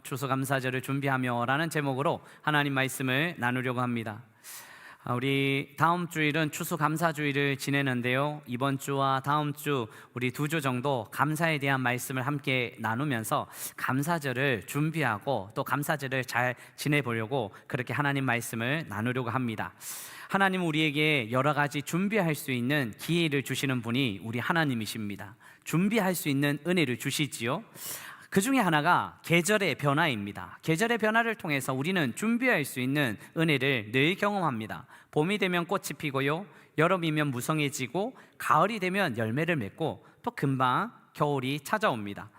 추수감사절을 준비하며라는 제목으로 하나님 말씀을 나누려고 합니다. 우리 다음 주일은 추수감사주일을 지내는데요, 이번 주와 다음 주 우리 2주 정도 감사에 대한 말씀을 함께 나누면서 감사절을 준비하고 또 감사절을 잘 지내보려고 그렇게 하나님 말씀을 나누려고 합니다. 하나님은 우리에게 여러 가지 준비할 수 있는 기회를 주시는 분이 우리 하나님이십니다. 준비할 수 있는 은혜를 주시지요. 그 중에 하나가 계절의 변화입니다. 계절의 변화를 통해서 우리는 준비할 수 있는 은혜를 늘 경험합니다. 봄이 되면 꽃이 피고요, 여름이면 무성해지고, 가을이 되면 열매를 맺고, 또 금방 겨울이 찾아옵니다.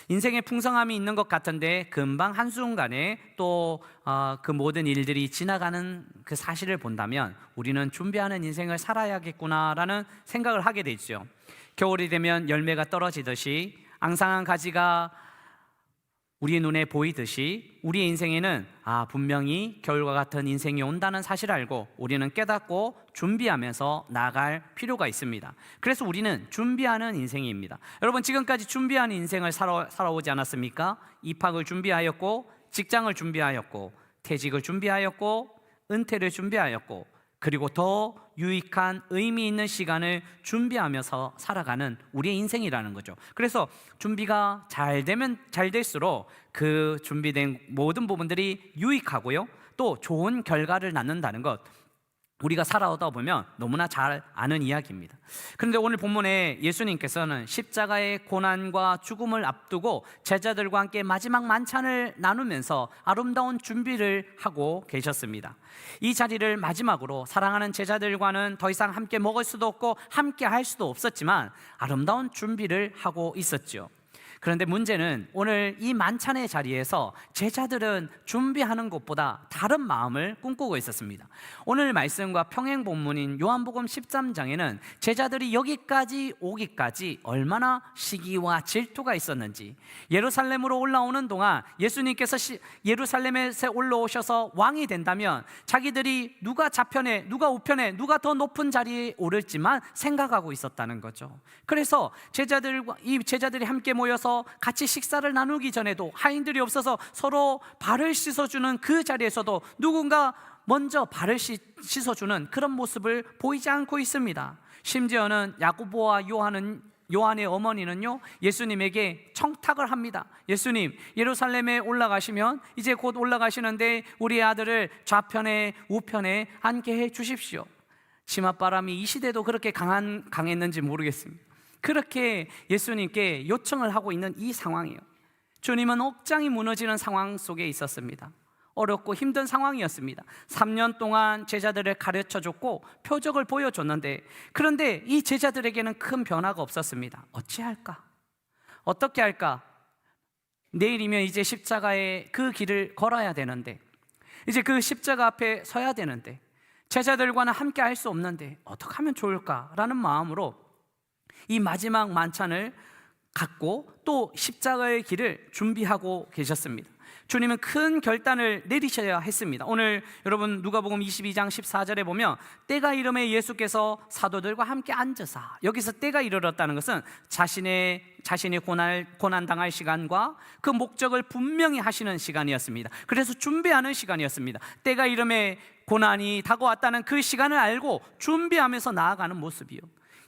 인생에 풍성함이 있는 것 같은데 금방 한순간에 또 그 모든 일들이 지나가는 그 사실을 본다면 우리는 준비하는 인생을 살아야겠구나라는 생각을 하게 되죠. 겨울이 되면 열매가 떨어지듯이 앙상한 가지가 우리의 눈에 보이듯이 우리의 인생에는 분명히 겨울과 같은 인생이 온다는 사실을 알고 우리는 깨닫고 준비하면서 나아갈 필요가 있습니다. 그래서 우리는 준비하는 인생입니다. 여러분, 지금까지 준비하는 인생을 살아오지 않았습니까? 입학을 준비하였고, 직장을 준비하였고, 퇴직을 준비하였고, 은퇴를 준비하였고, 그리고 더 유익한 의미 있는 시간을 준비하면서 살아가는 우리의 인생이라는 거죠. 그래서 준비가 잘 되면 잘 될수록 그 준비된 모든 부분들이 유익하고요, 또 좋은 결과를 낳는다는 것, 우리가 살아오다 보면 너무나 잘 아는 이야기입니다. 그런데 오늘 본문에 예수님께서는 십자가의 고난과 죽음을 앞두고 제자들과 함께 마지막 만찬을 나누면서 아름다운 준비를 하고 계셨습니다. 이 자리를 마지막으로 사랑하는 제자들과는 더 이상 함께 먹을 수도 없고 함께 할 수도 없었지만 아름다운 준비를 하고 있었죠. 그런데 문제는 오늘 이 만찬의 자리에서 제자들은 준비하는 것보다 다른 마음을 꿈꾸고 있었습니다. 오늘 말씀과 평행 본문인 요한복음 13장에는 제자들이 여기까지 오기까지 얼마나 시기와 질투가 있었는지, 예루살렘으로 올라오는 동안 예수님께서 예루살렘에 올라오셔서 왕이 된다면 자기들이 누가 좌편에 누가 우편에 누가 더 높은 자리에 오를지만 생각하고 있었다는 거죠. 그래서 제자들이 함께 모여서 같이 식사를 나누기 전에도 하인들이 없어서 서로 발을 씻어주는 그 자리에서도 누군가 먼저 발을 씻어주는 그런 모습을 보이지 않고 있습니다. 심지어는 야고보와 요한의 어머니는요, 예수님에게 청탁을 합니다. 예수님, 예루살렘에 올라가시면 이제 곧 올라가시는데 우리 아들을 좌편에 우편에 앉게 해 주십시오. 치맛바람이 이 시대도 그렇게 강했는지 모르겠습니다. 그렇게 예수님께 요청을 하고 있는 이 상황이에요. 주님은 억장이 무너지는 상황 속에 있었습니다. 어렵고 힘든 상황이었습니다. 3년 동안 제자들을 가르쳐줬고 표적을 보여줬는데, 그런데 이 제자들에게는 큰 변화가 없었습니다. 어찌할까? 어떻게 할까? 내일이면 이제 십자가의 그 길을 걸어야 되는데, 이제 그 십자가 앞에 서야 되는데, 제자들과는 함께 할 수 없는데 어떻게 하면 좋을까라는 마음으로 이 마지막 만찬을 갖고 또 십자가의 길을 준비하고 계셨습니다. 주님은 큰 결단을 내리셔야 했습니다. 오늘 여러분 누가복음 22장 14절에 보면 때가 이름에 예수께서 사도들과 함께 앉으사, 여기서 때가 이르렀다는 것은 자신이 고난당할 시간과 그 목적을 분명히 하시는 시간이었습니다. 그래서 준비하는 시간이었습니다. 때가 이름에 고난이 다가왔다는 그 시간을 알고 준비하면서 나아가는 모습이요,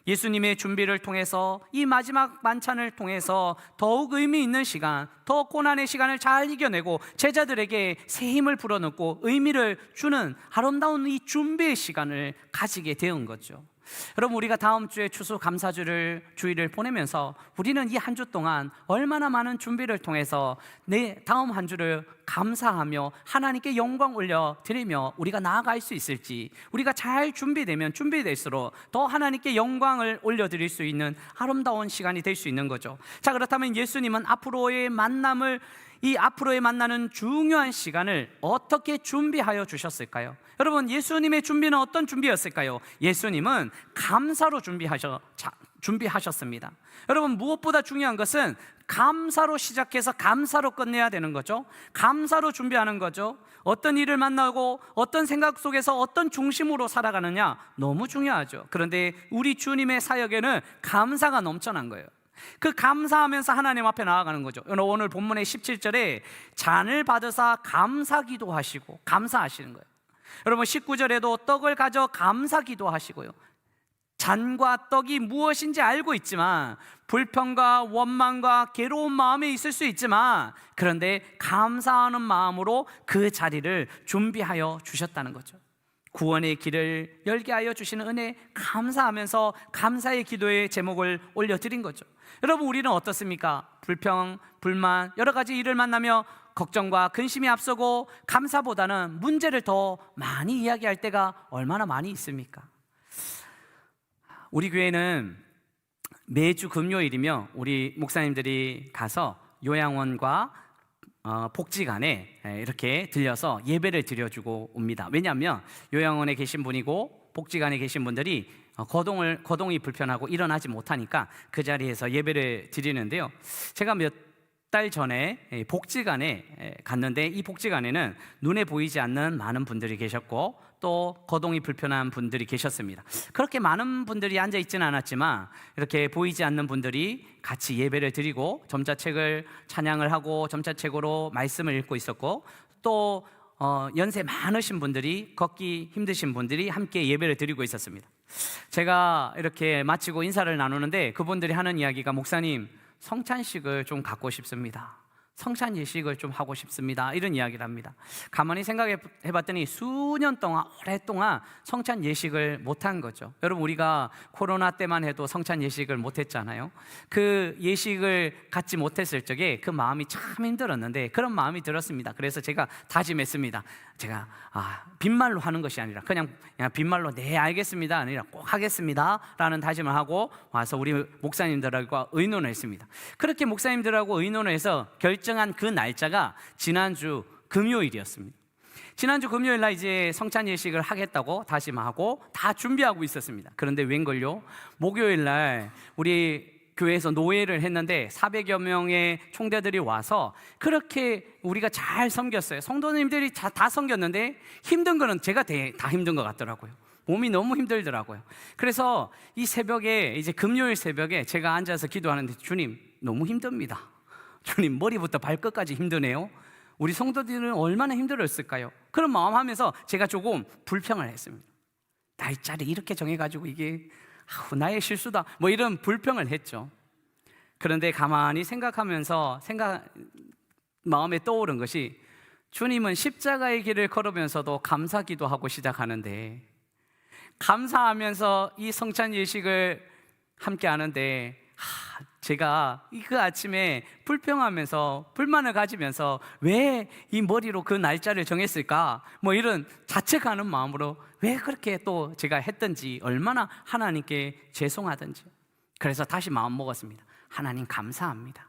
예수님의 준비를 통해서 이 마지막 만찬을 통해서 더욱 의미 있는 시간, 더 고난의 시간을 잘 이겨내고 제자들에게 새 힘을 불어넣고 의미를 주는 아름다운 이 준비의 시간을 가지게 된 거죠. 여러분, 우리가 다음 주에 추수감사주일을 보내면서 우리는 이 한 주 동안 얼마나 많은 준비를 통해서 다음 한 주를 감사하며 하나님께 영광 올려드리며 우리가 나아갈 수 있을지, 우리가 잘 준비될수록 더 하나님께 영광을 올려드릴 수 있는 아름다운 시간이 될 수 있는 거죠. 자, 그렇다면 예수님은 앞으로의 만나는 중요한 시간을 어떻게 준비하여 주셨을까요? 여러분, 예수님의 준비는 어떤 준비였을까요? 예수님은 감사로 준비하셨습니다. 여러분, 무엇보다 중요한 것은 감사로 시작해서 감사로 끝내야 되는 거죠. 감사로 준비하는 거죠. 어떤 일을 만나고 어떤 생각 속에서 어떤 중심으로 살아가느냐 너무 중요하죠. 그런데 우리 주님의 사역에는 감사가 넘쳐난 거예요. 그 감사하면서 하나님 앞에 나아가는 거죠. 오늘 본문의 17절에 잔을 받으사 감사기도 하시고 감사하시는 거예요. 여러분 19절에도 떡을 가져 감사기도 하시고요. 잔과 떡이 무엇인지 알고 있지만 불평과 원망과 괴로운 마음이 있을 수 있지만 그런데 감사하는 마음으로 그 자리를 준비하여 주셨다는 거죠. 구원의 길을 열게 하여 주시는 은혜 감사하면서 감사의 기도의 제목을 올려드린 거죠. 여러분 우리는 어떻습니까? 불평, 불만 여러 가지 일을 만나며 걱정과 근심이 앞서고 감사보다는 문제를 더 많이 이야기할 때가 얼마나 많이 있습니까? 우리 교회는 매주 금요일이며 우리 목사님들이 가서 요양원과 복지관에 이렇게 들려서 예배를 드려주고 옵니다. 왜냐하면 요양원에 계신 분이고 복지관에 계신 분들이 거동이 불편하고 일어나지 못하니까 그 자리에서 예배를 드리는데요. 제가 몇 달 전에 복지관에 갔는데 이 복지관에는 눈에 보이지 않는 많은 분들이 계셨고 또 거동이 불편한 분들이 계셨습니다. 그렇게 많은 분들이 앉아 있지는 않았지만 이렇게 보이지 않는 분들이 같이 예배를 드리고 점자책을 찬양을 하고 점자책으로 말씀을 읽고 있었고 또 연세 많으신 분들이 걷기 힘드신 분들이 함께 예배를 드리고 있었습니다. 제가 이렇게 마치고 인사를 나누는데 그분들이 하는 이야기가 목사님 성찬식을 좀 갖고 싶습니다. 성찬 예식을 좀 하고 싶습니다. 이런 이야기를 합니다. 가만히 생각해 봤더니 수년 동안 오랫동안 성찬 예식을 못한 거죠. 여러분 우리가 코로나 때만 해도 성찬 예식을 못했잖아요. 그 예식을 갖지 못했을 적에 그 마음이 참 힘들었는데 그런 마음이 들었습니다. 그래서 제가 다짐했습니다. 제가 빈말로 하는 것이 아니라 그냥 빈말로 네 알겠습니다 아니라 꼭 하겠습니다 라는 다짐을 하고 와서 우리 목사님들하고 의논을 했습니다. 그렇게 목사님들하고 의논을 해서 결정한 그 날짜가 지난주 금요일이었습니다. 지난주 금요일 날 이제 성찬 예식을 하겠다고 다짐하고 다 준비하고 있었습니다. 그런데 웬걸요? 목요일 날 우리 교회에서 노예를 했는데 400여 명의 총대들이 와서 그렇게 우리가 잘 섬겼어요. 성도님들이 다 섬겼는데 힘든 거는 제가 다 힘든 것 같더라고요. 몸이 너무 힘들더라고요. 그래서 이 새벽에 이제 금요일 새벽에 제가 앉아서 기도하는데 주님 너무 힘듭니다. 주님 머리부터 발끝까지 힘드네요. 우리 성도들은 얼마나 힘들었을까요? 그런 마음 하면서 제가 조금 불평을 했습니다. 날짜를 이렇게 정해가지고 이게 나의 실수다 뭐 이런 불평을 했죠. 그런데 가만히 생각하면서 마음에 떠오른 것이 주님은 십자가의 길을 걸으면서도 감사기도 하고 시작하는데 감사하면서 이 성찬 예식을 함께 하는데 제가 그 아침에 불평하면서 불만을 가지면서 왜 이 머리로 그 날짜를 정했을까 뭐 이런 자책하는 마음으로 왜 그렇게 또 제가 했던지 얼마나 하나님께 죄송하던지 그래서 다시 마음 먹었습니다. 하나님 감사합니다.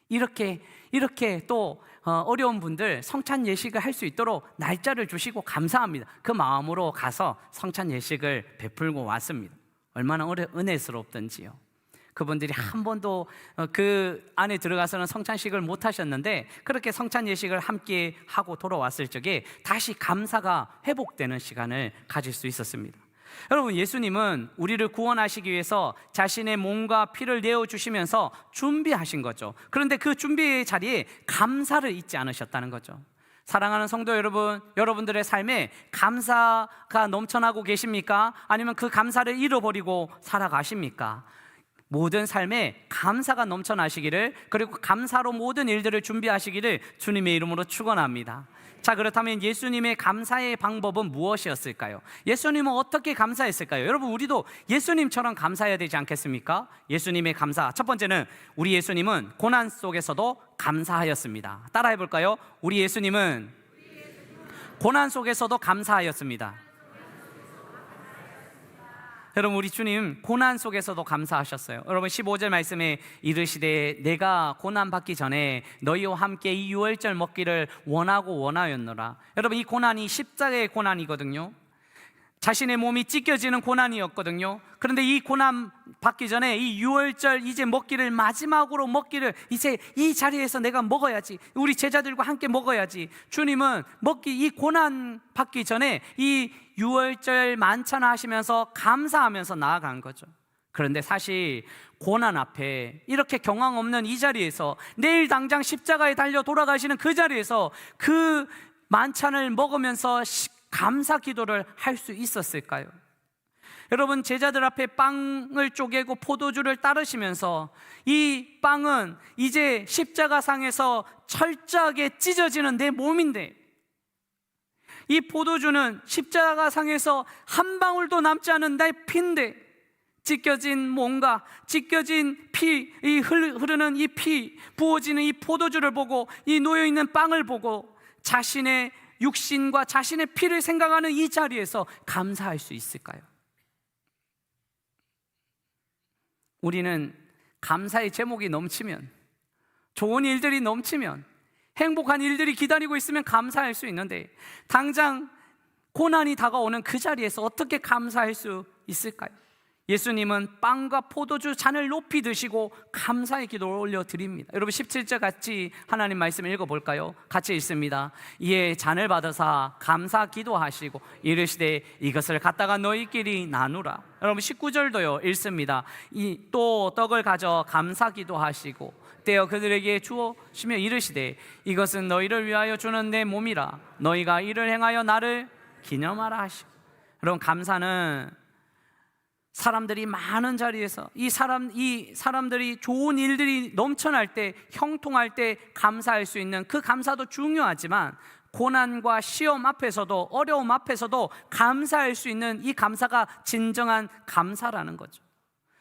이렇게 또 어려운 분들 성찬 예식을 할 수 있도록 날짜를 주시고 감사합니다. 그 마음으로 가서 성찬 예식을 베풀고 왔습니다. 얼마나 은혜스럽던지요. 그분들이 한 번도 그 안에 들어가서는 성찬식을 못 하셨는데 그렇게 성찬 예식을 함께 하고 돌아왔을 적에 다시 감사가 회복되는 시간을 가질 수 있었습니다. 여러분 예수님은 우리를 구원하시기 위해서 자신의 몸과 피를 내어주시면서 준비하신 거죠. 그런데 그 준비의 자리에 감사를 잊지 않으셨다는 거죠. 사랑하는 성도 여러분, 여러분들의 삶에 감사가 넘쳐나고 계십니까? 아니면 그 감사를 잃어버리고 살아가십니까? 모든 삶에 감사가 넘쳐나시기를 그리고 감사로 모든 일들을 준비하시기를 주님의 이름으로 축원합니다. 자, 그렇다면 예수님의 감사의 방법은 무엇이었을까요? 예수님은 어떻게 감사했을까요? 여러분 우리도 예수님처럼 감사해야 되지 않겠습니까? 예수님의 감사 첫 번째는 우리 예수님은 고난 속에서도 감사하였습니다. 따라해 볼까요? 우리 예수님은 고난 속에서도 감사하였습니다. 여러분 우리 주님 고난 속에서도 감사하셨어요. 여러분 15절 말씀에 이르시되 내가 고난 받기 전에 너희와 함께 이 유월절 먹기를 원하였노라. 여러분 이 고난이 십자가의 고난이거든요. 자신의 몸이 찢겨지는 고난이었거든요. 그런데 이 고난 받기 전에 이 유월절 이제 먹기를 마지막으로 먹기를 이제 이 자리에서 내가 먹어야지, 우리 제자들과 함께 먹어야지. 주님은 이 고난 받기 전에 이 유월절 만찬을 하시면서 감사하면서 나아간 거죠. 그런데 사실 고난 앞에 이렇게 경황 없는 이 자리에서 내일 당장 십자가에 달려 돌아가시는 그 자리에서 그 만찬을 먹으면서 감사 기도를 할 수 있었을까요? 여러분, 제자들 앞에 빵을 쪼개고 포도주를 따르시면서 이 빵은 이제 십자가상에서 철저하게 찢어지는 내 몸인데, 이 포도주는 십자가상에서 한 방울도 남지 않은 나의 피인데, 찢겨진 몸과 찢겨진 피, 이 흐르는 이 피, 부어지는 이 포도주를 보고, 이 놓여있는 빵을 보고 자신의 육신과 자신의 피를 생각하는 이 자리에서 감사할 수 있을까요? 우리는 감사의 제목이 넘치면, 좋은 일들이 넘치면, 행복한 일들이 기다리고 있으면 감사할 수 있는데, 당장 고난이 다가오는 그 자리에서 어떻게 감사할 수 있을까요? 예수님은 빵과 포도주 잔을 높이 드시고 감사의 기도를 올려드립니다. 여러분, 17절 같이 하나님 말씀 읽어볼까요? 같이 읽습니다. 이에 잔을 받으사 감사 기도하시고 이르시되 이것을 갖다가 너희끼리 나누라. 여러분, 19절도요 읽습니다. 또 떡을 가져 감사 기도하시고 떼어 그들에게 주시며 이르시되 이것은 너희를 위하여 주는 내 몸이라. 너희가 이를 행하여 나를 기념하라 하시고. 여러분, 감사는 사람들이 많은 자리에서 이 사람들이 좋은 일들이 넘쳐날 때, 형통할 때 감사할 수 있는 그 감사도 중요하지만, 고난과 시험 앞에서도, 어려움 앞에서도 감사할 수 있는 이 감사가 진정한 감사라는 거죠.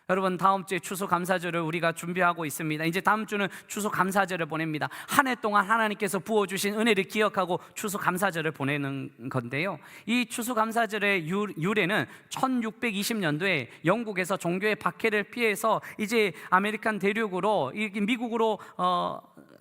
여러분, 다음 주에 추수감사절을 우리가 준비하고 있습니다. 이제 다음 주는 추수감사절을 보냅니다. 한 해 동안 하나님께서 부어주신 은혜를 기억하고 추수감사절을 보내는 건데요, 이 추수감사절의 유래는 1620년도에 영국에서 종교의 박해를 피해서 이제 아메리칸 대륙으로, 미국으로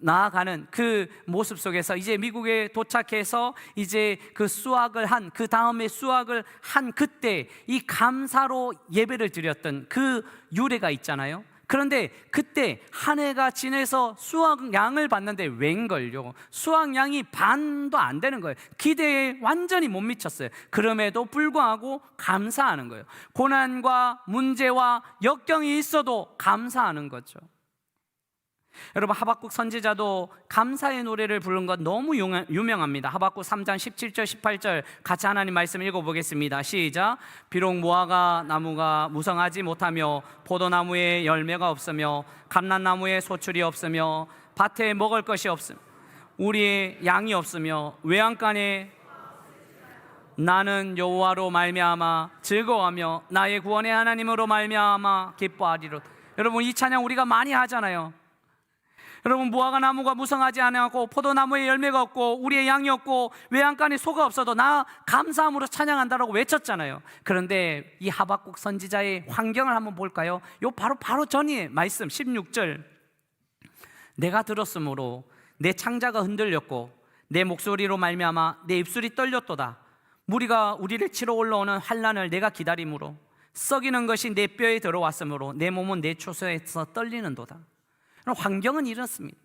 나아가는 그 모습 속에서 이제 미국에 도착해서 이제 그 다음에 수확을 한 그때 이 감사로 예배를 드렸던 그 유래가 있잖아요. 그런데 그때 한 해가 지내서 수확량을 봤는데 웬걸요, 수확량이 반도 안 되는 거예요. 기대에 완전히 못 미쳤어요. 그럼에도 불구하고 감사하는 거예요. 고난과 문제와 역경이 있어도 감사하는 거죠. 여러분, 하박국 선지자도 감사의 노래를 부른 것 너무 유명합니다. 하박국 3장 17절 18절 같이 하나님 말씀 읽어보겠습니다. 시작. 비록 무화과 나무가 무성하지 못하며 포도나무에 열매가 없으며 감람나무에 소출이 없으며 밭에 먹을 것이 없으며 우리의 양이 없으며 외양간에 나는 여호와로 말미암아 즐거워하며 나의 구원의 하나님으로 말미암아 기뻐하리로다. 여러분, 이 찬양 우리가 많이 하잖아요. 여러분, 무화과 나무가 무성하지 않았고 포도나무에 열매가 없고 우리의 양이 없고 외양간에 소가 없어도 나 감사함으로 찬양한다라고 외쳤잖아요. 그런데 이 하박국 선지자의 환경을 한번 볼까요? 요 바로 전이 말씀 16절. 내가 들었으므로 내 창자가 흔들렸고 내 목소리로 말미암아 내 입술이 떨렸도다. 무리가 우리를 치러 올라오는 환난을 내가 기다림으로 썩이는 것이 내 뼈에 들어왔으므로 내 몸은 내 초소에서 떨리는도다. 환경은 이렇습니다.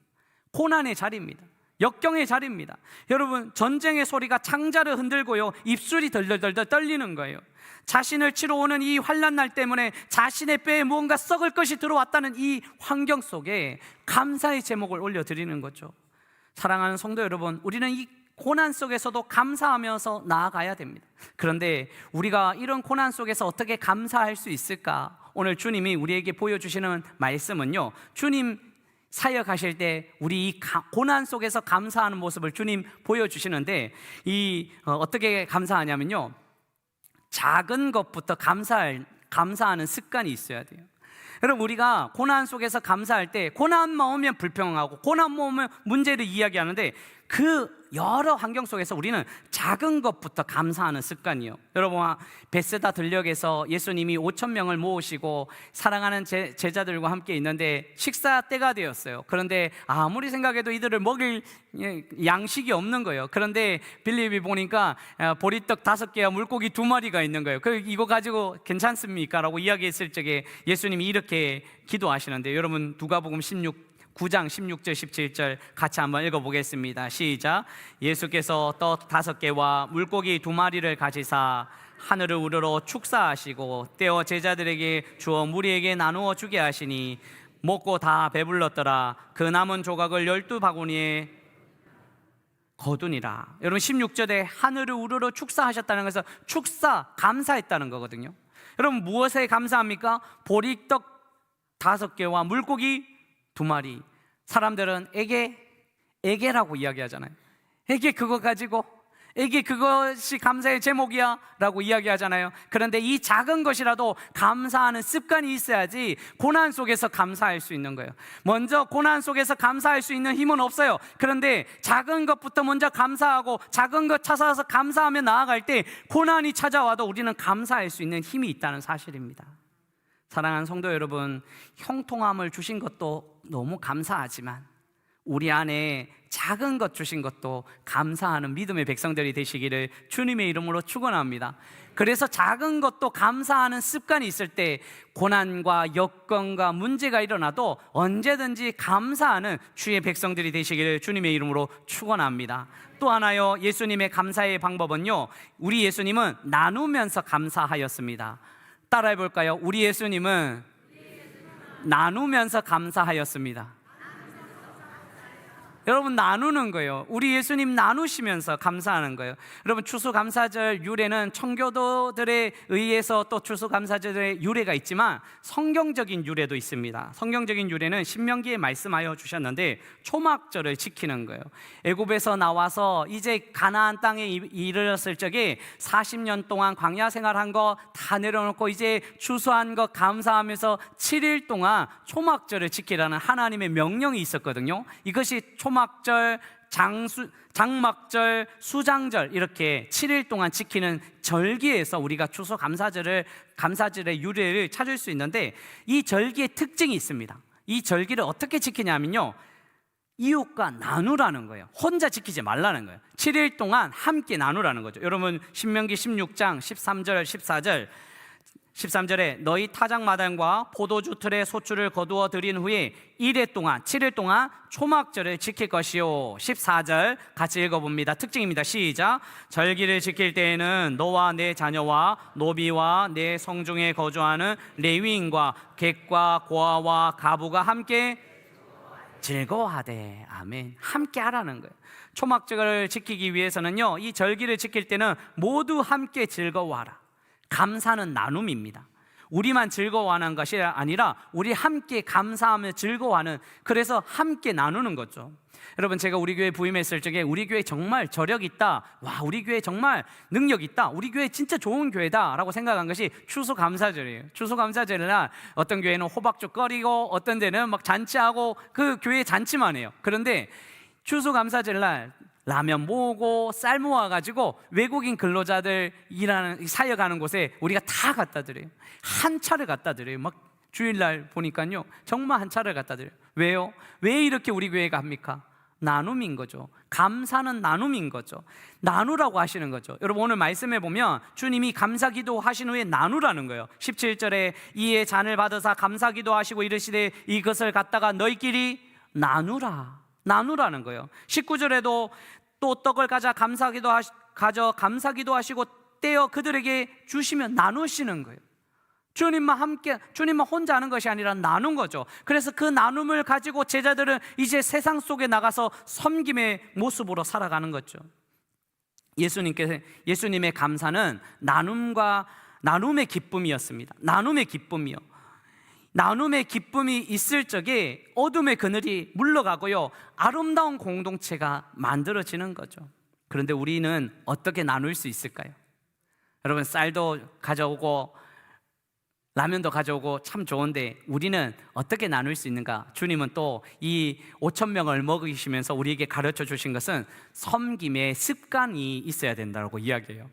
고난의 자리입니다. 역경의 자리입니다. 여러분, 전쟁의 소리가 창자를 흔들고요, 입술이 덜덜덜 떨리는 거예요. 자신을 치러 오는 이 환난날 때문에 자신의 뼈에 무언가 썩을 것이 들어왔다는 이 환경 속에 감사의 제목을 올려드리는 거죠. 사랑하는 성도 여러분, 우리는 이 고난 속에서도 감사하면서 나아가야 됩니다. 그런데 우리가 이런 고난 속에서 어떻게 감사할 수 있을까? 오늘 주님이 우리에게 보여주시는 말씀은요, 주님 사역하실 때 우리 이 고난 속에서 감사하는 모습을 주님 보여주시는데, 어떻게 감사하냐면요, 작은 것부터 감사하는 습관이 있어야 돼요. 여러분, 우리가 고난 속에서 감사할 때 고난만 오면 불평하고 고난만 오면 문제를 이야기하는데, 그 여러 환경 속에서 우리는 작은 것부터 감사하는 습관이요. 여러분, 베세다 들녘에서 예수님이 5,000명을 모으시고 사랑하는 제자들과 함께 있는데 식사 때가 되었어요. 그런데 아무리 생각해도 이들을 먹일 양식이 없는 거예요. 그런데 빌립이 보니까 보리떡 5개와 물고기 2마리가 있는 거예요. 이거 가지고 괜찮습니까? 라고 이야기했을 적에 예수님이 이렇게 기도하시는데, 여러분, 누가복음 9장 16절 17절 같이 한번 읽어보겠습니다. 시작. 예수께서 떡 5개와 물고기 2마리를 가지사 하늘을 우러러 축사하시고 떼어 제자들에게 주어 무리에게 나누어 주게 하시니 먹고 다 배불렀더라. 그 남은 조각을 12바구니에 거두니라. 여러분 16절에 하늘을 우러러 축사하셨다는 것은 축사, 감사했다는 거거든요. 여러분 무엇에 감사합니까? 보리떡 5개와 물고기 2마리. 사람들은 에게라고 이야기하잖아요. 에게 그거 가지고 에게 그것이 감사의 제목이야 라고 이야기하잖아요. 그런데 이 작은 것이라도 감사하는 습관이 있어야지 고난 속에서 감사할 수 있는 거예요. 먼저 고난 속에서 감사할 수 있는 힘은 없어요. 그런데 작은 것부터 먼저 감사하고 작은 것 찾아서 감사하며 나아갈 때 고난이 찾아와도 우리는 감사할 수 있는 힘이 있다는 사실입니다. 사랑하는 성도 여러분, 형통함을 주신 것도 너무 감사하지만 우리 안에 작은 것 주신 것도 감사하는 믿음의 백성들이 되시기를 주님의 이름으로 축원합니다. 그래서 작은 것도 감사하는 습관이 있을 때 고난과 여건과 문제가 일어나도 언제든지 감사하는 주의 백성들이 되시기를 주님의 이름으로 축원합니다. 또 하나요, 예수님의 감사의 방법은요, 우리 예수님은 나누면서 감사하였습니다. 따라해 볼까요? 우리 예수님은 나누면서 감사하였습니다. 여러분 나누는 거예요. 우리 예수님 나누시면서 감사하는 거예요. 여러분 추수감사절 유래는 청교도들에 의해서 또 추수감사절의 유래가 있지만 성경적인 유래도 있습니다. 성경적인 유래는 신명기에 말씀하여 주셨는데 초막절을 지키는 거예요. 애굽에서 나와서 이제 가나안 땅에 이르렀을 적에 40년 동안 광야 생활한 거 다 내려놓고 이제 추수한 거 감사하면서 7일 동안 초막절을 지키라는 하나님의 명령이 있었거든요. 이것이 초막절, 장막절, 수장절 이렇게 7일 동안 지키는 절기에서 우리가 추수감사절의 유래를 찾을 수 있는데 이 절기의 특징이 있습니다. 이 절기를 어떻게 지키냐면요, 이웃과 나누라는 거예요. 혼자 지키지 말라는 거예요. 7일 동안 함께 나누라는 거죠. 여러분 신명기 16장 13절 14절 13절에 너희 타작마당과 포도주 틀에 소출을 거두어 드린 후에 7일 동안 초막절을 지킬 것이요. 14절 같이 읽어봅니다. 특징입니다. 시작. 절기를 지킬 때에는 너와 내 자녀와 노비와 내 성중에 거주하는 레위인과 객과 고아와 가부가 함께 즐거워하되. 아멘. 함께 하라는 거예요. 초막절을 지키기 위해서는요, 이 절기를 지킬 때는 모두 함께 즐거워하라. 감사는 나눔입니다. 우리만 즐거워하는 것이 아니라 우리 함께 감사하며 즐거워하는, 그래서 함께 나누는 거죠. 여러분 제가 우리 교회 부임했을 적에 우리 교회 정말 저력 있다, 와 우리 교회 정말 능력 있다, 우리 교회 진짜 좋은 교회다 라고 생각한 것이 추수감사절이에요. 추수감사절이나 어떤 교회는 호박죽 끓이고 어떤 데는 막 잔치하고 그 교회 잔치만 해요. 그런데 추수감사절날 라면 모으고 쌀 모아가지고 외국인 근로자들 사역하는 곳에 우리가 다 갖다 드려요. 한 차를 갖다 드려요. 막 주일날 보니까요 정말 한 차를 갖다 드려요. 왜요? 왜 이렇게 우리 교회가 합니까? 나눔인 거죠. 감사는 나눔인 거죠. 나누라고 하시는 거죠. 여러분 오늘 말씀해 보면 주님이 감사기도 하신 후에 나누라는 거예요. 17절에 이에 잔을 받으사 감사기도 하시고 이르시되 이것을 갖다가 너희끼리 나누라는 거예요. 19절에도 또 떡을 가져 감사기도 하시고 떼어 그들에게 주시면 나누시는 거예요. 주님만 혼자 하는 것이 아니라 나눈 거죠. 그래서 그 나눔을 가지고 제자들은 이제 세상 속에 나가서 섬김의 모습으로 살아가는 거죠. 예수님의 감사는 나눔의 기쁨이었습니다. 나눔의 기쁨이 있을 적에 어둠의 그늘이 물러가고요, 아름다운 공동체가 만들어지는 거죠. 그런데 우리는 어떻게 나눌 수 있을까요? 여러분 쌀도 가져오고 라면도 가져오고 참 좋은데 우리는 어떻게 나눌 수 있는가? 주님은 또 이 5,000명을 먹이시면서 우리에게 가르쳐 주신 것은 섬김의 습관이 있어야 된다고 이야기해요.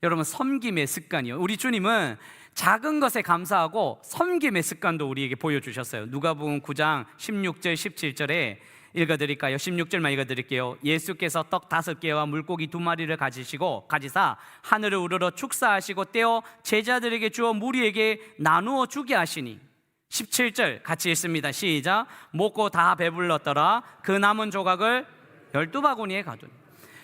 여러분 섬김의 습관이요, 우리 주님은 작은 것에 감사하고 섬김의 습관도 우리에게 보여주셨어요. 누가복음 9장 16절 17절에 읽어드릴까요? 16절만 읽어드릴게요. 예수께서 떡 5개와 물고기 2마리를 가지사 하늘을 우러러 축사하시고 떼어 제자들에게 주어 무리에게 나누어 주게 하시니. 17절 같이 읽습니다. 시작. 먹고 다 배불렀더라. 그 남은 조각을 12바구니에 가두니.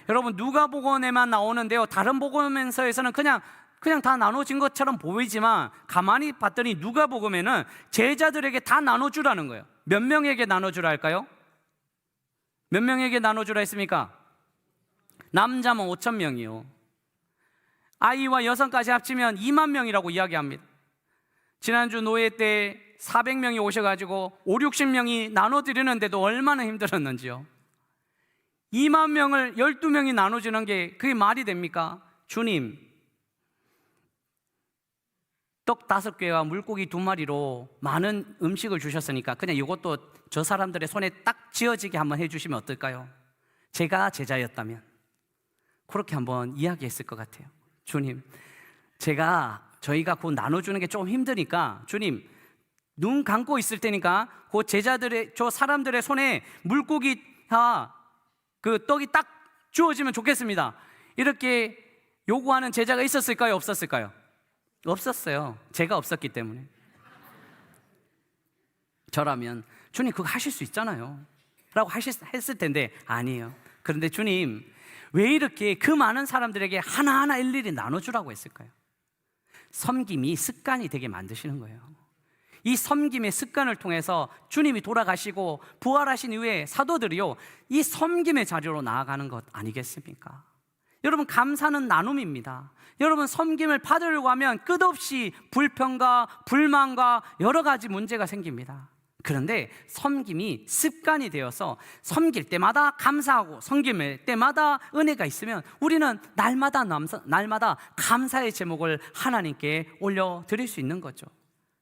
여러분 누가복음에만 나오는데요, 다른 복음서에서는 그냥 그냥 다 나눠진 것처럼 보이지만 가만히 봤더니 누가복음에는 제자들에게 다 나눠주라는 거예요. 몇 명에게 나눠주라 할까요? 몇 명에게 나눠주라 했습니까? 남자만 5천 명이요. 아이와 여성까지 합치면 2만 명이라고 이야기합니다. 지난주 노예 때 400명이 오셔가지고 5, 60명이 나눠드리는데도 얼마나 힘들었는지요. 2만 명을 12명이 나눠주는 게 그게 말이 됩니까? 주님, 떡 5개와 물고기 2마리로 많은 음식을 주셨으니까 그냥 이것도 저 사람들의 손에 딱 쥐어지게 한번 해주시면 어떨까요? 제가 제자였다면 그렇게 한번 이야기했을 것 같아요. 주님, 저희가 곧 나눠주는 게 조금 힘드니까 주님, 눈 감고 있을 테니까 그 제자들의, 저 사람들의 손에 물고기와 그 떡이 딱 주어지면 좋겠습니다. 이렇게 요구하는 제자가 있었을까요? 없었을까요? 없었어요. 제가 없었기 때문에. 저라면 주님 그거 하실 수 있잖아요 라고 했을 텐데 아니에요. 그런데 주님 왜 이렇게 그 많은 사람들에게 하나하나 일일이 나눠주라고 했을까요? 섬김이 습관이 되게 만드시는 거예요. 이 섬김의 습관을 통해서 주님이 돌아가시고 부활하신 이후에 사도들이요, 이 섬김의 자리로 나아가는 것 아니겠습니까? 여러분, 감사는 나눔입니다. 여러분, 섬김을 받으려고 하면 끝없이 불평과 불만과 여러 가지 문제가 생깁니다. 그런데 섬김이 습관이 되어서 섬길 때마다 감사하고 섬길 때마다 은혜가 있으면 우리는 날마다 감사의 제목을 하나님께 올려드릴 수 있는 거죠.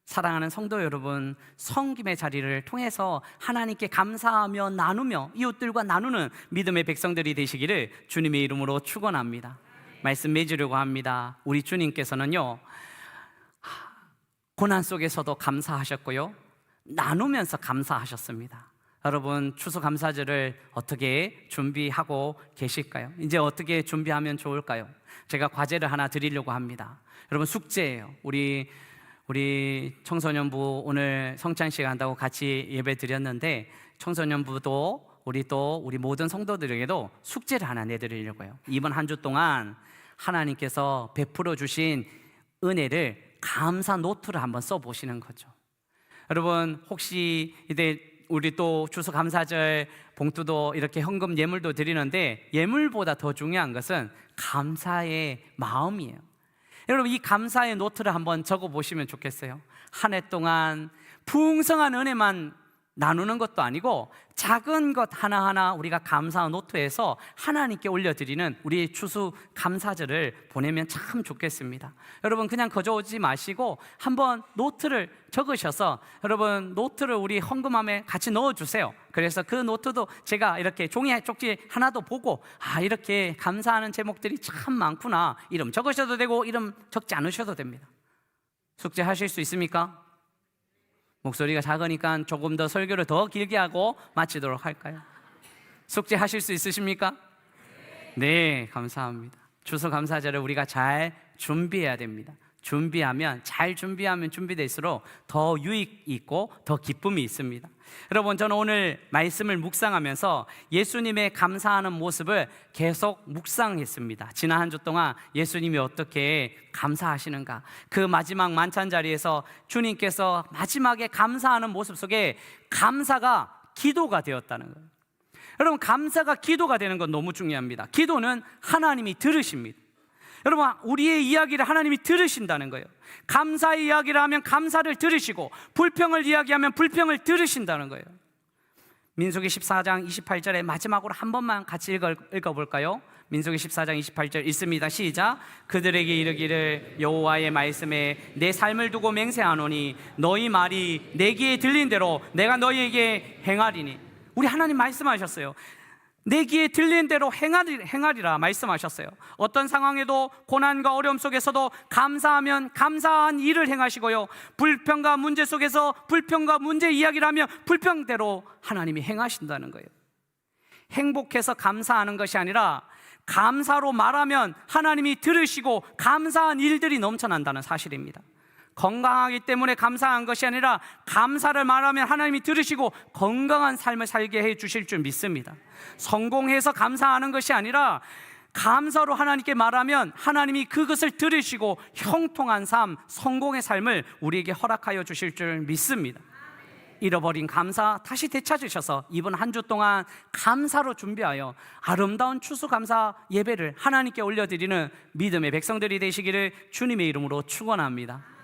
사랑하는 성도 여러분, 섬김의 자리를 통해서 하나님께 감사하며 나누며 이웃들과 나누는 믿음의 백성들이 되시기를 주님의 이름으로 축원합니다. 말씀 맺으려고 합니다. 우리 주님께서는요, 고난 속에서도 감사하셨고요, 나누면서 감사하셨습니다. 여러분, 추수감사절을 어떻게 준비하고 계실까요? 이제 어떻게 준비하면 좋을까요? 제가 과제를 하나 드리려고 합니다. 여러분, 숙제예요. 우리 청소년부 오늘 성찬식 한다고 같이 예배 드렸는데, 청소년부도 우리 모든 성도들에게도 숙제를 하나 내드리려고 해요. 이번 한 주 동안 하나님께서 베풀어 주신 은혜를 감사 노트를 한번 써보시는 거죠. 여러분, 혹시 이제 우리 또 추수감사절 봉투도 이렇게 현금 예물도 드리는데, 예물보다 더 중요한 것은 감사의 마음이에요. 여러분, 이 감사의 노트를 한번 적어보시면 좋겠어요. 한 해 동안 풍성한 은혜만 나누는 것도 아니고 작은 것 하나하나 우리가 감사 노트에서 하나님께 올려드리는 우리의 추수 감사절을 보내면 참 좋겠습니다. 여러분, 그냥 거저 오지 마시고 한번 노트를 적으셔서 여러분, 노트를 우리 헌금함에 같이 넣어주세요. 그래서 그 노트도 제가 이렇게 종이 쪽지 하나도 보고, 이렇게 감사하는 제목들이 참 많구나, 이름 적으셔도 되고 이름 적지 않으셔도 됩니다. 숙제하실 수 있습니까? 목소리가 작으니까 조금 더 설교를 더 길게 하고 마치도록 할까요? 숙제하실 수 있으십니까? 네, 감사합니다. 추수감사절을 우리가 잘 준비해야 됩니다. 잘 준비하면 준비될수록 더 유익이 있고 더 기쁨이 있습니다. 여러분, 저는 오늘 말씀을 묵상하면서 예수님의 감사하는 모습을 계속 묵상했습니다. 지난 한 주 동안 예수님이 어떻게 감사하시는가, 그 마지막 만찬 자리에서 주님께서 마지막에 감사하는 모습 속에 감사가 기도가 되었다는 거예요. 여러분, 감사가 기도가 되는 건 너무 중요합니다. 기도는 하나님이 들으십니다. 여러분, 우리의 이야기를 하나님이 들으신다는 거예요. 감사의 이야기를 하면 감사를 들으시고, 불평을 이야기하면 불평을 들으신다는 거예요. 민수기 14장 28절에 마지막으로 한 번만 같이 읽어볼까요? 민수기 14장 28절 읽습니다. 시작. 그들에게 이르기를 여호와의 말씀에 내 삶을 두고 맹세하노니 너희 말이 내 귀에 들린 대로 내가 너희에게 행하리니. 우리 하나님 말씀하셨어요. 내 귀에 들린 대로 행하리라 말씀하셨어요. 어떤 상황에도 고난과 어려움 속에서도 감사하면 감사한 일을 행하시고요, 불평과 문제 속에서 불평과 문제 이야기를 하면 불평대로 하나님이 행하신다는 거예요. 행복해서 감사하는 것이 아니라 감사로 말하면 하나님이 들으시고 감사한 일들이 넘쳐난다는 사실입니다. 건강하기 때문에 감사한 것이 아니라 감사를 말하면 하나님이 들으시고 건강한 삶을 살게 해 주실 줄 믿습니다. 성공해서 감사하는 것이 아니라 감사로 하나님께 말하면 하나님이 그것을 들으시고 형통한 삶, 성공의 삶을 우리에게 허락하여 주실 줄 믿습니다. 잃어버린 감사 다시 되찾으셔서 이번 한 주 동안 감사로 준비하여 아름다운 추수감사 예배를 하나님께 올려드리는 믿음의 백성들이 되시기를 주님의 이름으로 축원합니다.